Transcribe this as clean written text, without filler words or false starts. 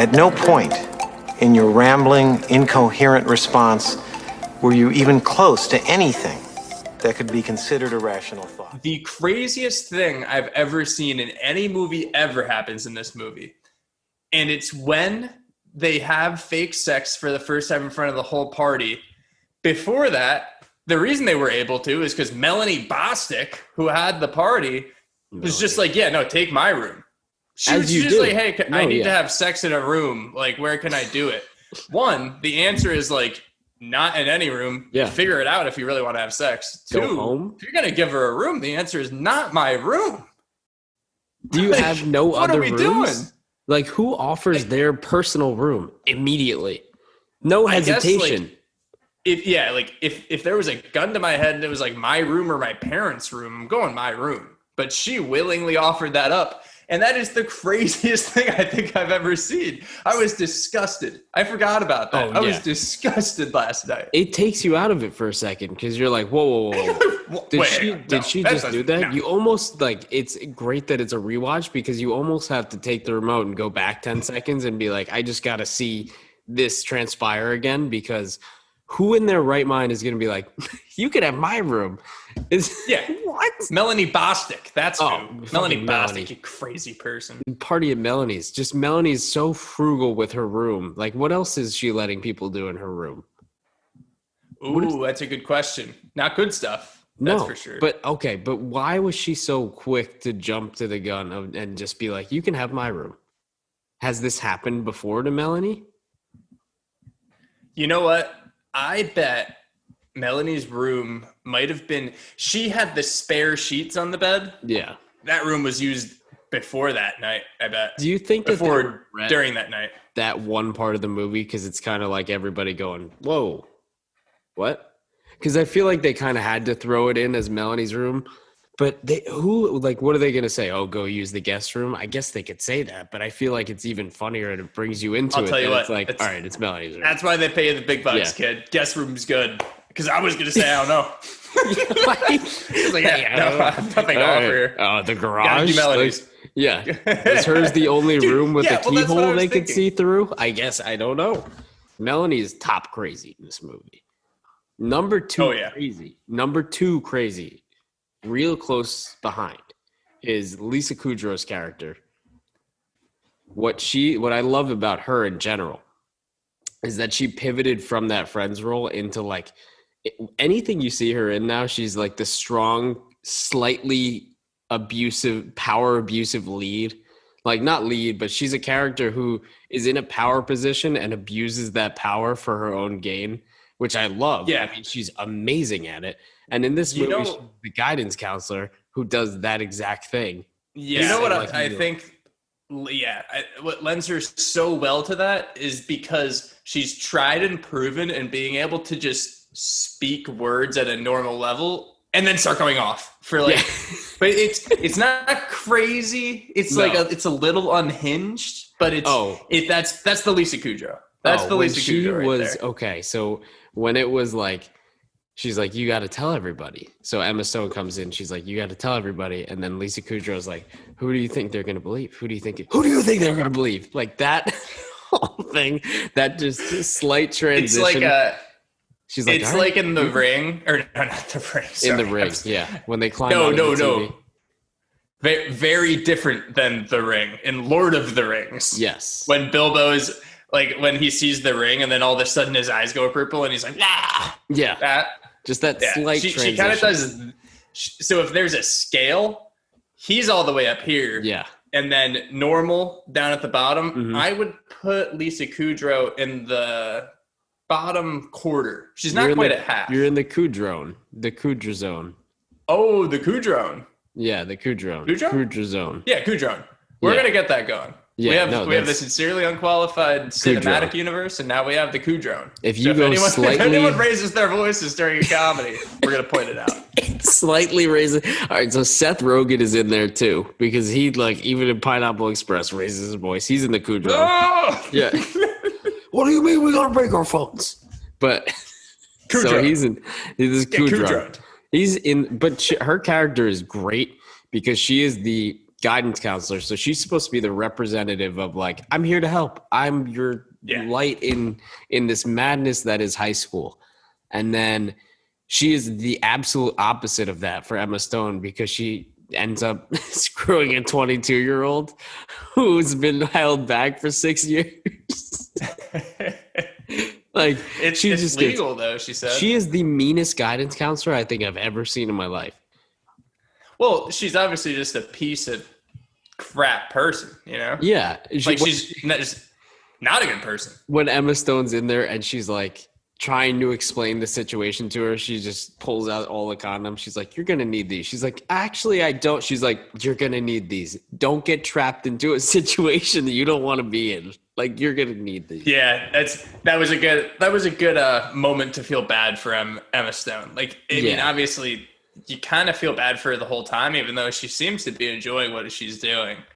At no point in your rambling, incoherent response were you even close to anything that could be considered a rational thought. The craziest thing I've ever seen in any movie ever happens in this movie. And it's when they have fake sex for the first time in front of the whole party. Before that, the reason they were able to is because Melanie Bostic, who had the party, was just like, yeah, no, take my room. She was just like, hey, I need to have sex in a room. Like, where can I do it? One, the answer is like, not in any room. Yeah. Figure it out if you really want to have sex. Go Two, home. if you're going to give her a room, the answer is not my room. Do you have no other rooms? What are we doing? Like, who offers their personal room immediately? No hesitation. If there was a gun to my head and it was like my room or my parents' room, I'm going my room. But she willingly offered that up. And that is the craziest thing I think I've ever seen. I was disgusted. I forgot about that. I was disgusted last night. It takes you out of it for a second because you're like, whoa. Did she just do that? No. You almost like, it's great that it's a rewatch because you almost have to take the remote and go back 10 seconds and be like, I just got to see this transpire again, because who in their right mind is going to be like, you could have my room? What? Melanie Bostic. That's who. Melanie Bostic, you crazy person. Party at Melanie's. Just Melanie's so frugal with her room. Like, what else is she letting people do in her room? Ooh, that's a good question. Not good stuff. That's for sure. But why was she so quick to jump to the gun and just be like, you can have my room? Has this happened before to Melanie? You know what? I bet Melanie's room might have been, she had the spare sheets on the bed. Yeah. That room was used before that night, I bet. Do you think during that night? That one part of the movie, because it's kind of like everybody going, whoa, what? Because I feel like they kind of had to throw it in as Melanie's room. But what are they going to say? Oh, go use the guest room? I guess they could say that, but I feel like it's even funnier and it brings you into it. I'll tell you what. It's like, all right, it's Melanie's room. That's why they pay the big bucks, kid. Guest room's good. Because I was going to say, I don't know. It's like, nothing to offer here. Oh, the garage? Gotta be Melanie's. Is hers the only room with a keyhole they could see through? I guess. I don't know. Melanie is top crazy in this movie. Number two crazy, real close behind, is Lisa Kudrow's character. What I love about her in general is that she pivoted from that Friends role into like anything you see her in now. She's like the strong, slightly power abusive lead. Like, not lead, but she's a character who is in a power position and abuses that power for her own gain, which I love. Yeah. I mean, she's amazing at it. And in this movie, she's the guidance counselor who does that exact thing. Yeah. You know what I think? Yeah. What lends her so well to that is because she's tried and proven and being able to just speak words at a normal level and then start going off for like, but it's not crazy. It's it's a little unhinged, but that's the Lisa Kudrow. That's the Lisa Kudrow right there. Okay. So when it was like, she's like, you got to tell everybody. So Emma Stone comes in. She's like, you got to tell everybody. And then Lisa Kudrow's like, who do you think they're going to believe? Who do you think they're going to believe? Like that whole thing, that just slight transition. It's like she's like, it's like in The Ring, or no, not The Ring. Sorry. In The Ring, yeah. When they climb No. Very, very different than The Ring. In Lord of the Rings. Yes. When Bilbo is like, when he sees the ring and then all of a sudden his eyes go purple and he's like, ah. Yeah. Slight transition. She kind of does. So if there's a scale, he's all the way up here. Yeah. And then normal down at the bottom. Mm-hmm. I would put Lisa Kudrow in the bottom quarter. She's not quite at half. You're in the Kudrow zone. Oh, the Kudrow. Yeah, the Kudrow. Kudrow zone. Yeah, Kudrow. We're going to get that going. Yeah, we have the Sincerely Unqualified cinematic universe, and now we have the Kudrow. If anyone raises their voices during a comedy, we're going to point it out. Slightly raises. All right, so Seth Rogen is in there too, because he, like, even in Pineapple Express, raises his voice. He's in the Kudrow. Oh! Yeah. What do you mean we got to break our phones? But Kudrow. So he's Kudrow. Kudrow. He's in, but her character is great because she is the guidance counselor. So she's supposed to be the representative of like, I'm here to help. I'm your light in this madness that is high school. And then she is the absolute opposite of that for Emma Stone, because she ends up screwing a 22-year-old who's been held back for 6 years. Like, it's legal though, she said. She is the meanest guidance counselor I think I've ever seen in my life. Well, she's obviously just a piece of crap person, you know? Yeah. She's not a good person. When Emma Stone's in there and she's like trying to explain the situation to her, she just pulls out all the condoms. She's like, you're going to need these. She's like, actually, I don't. She's like, you're going to need these. Don't get trapped into a situation that you don't want to be in. Like, you're going to need these. Yeah, that was a good moment to feel bad for Emma Stone. Like, I mean, obviously, you kind of feel bad for her the whole time, even though she seems to be enjoying what she's doing.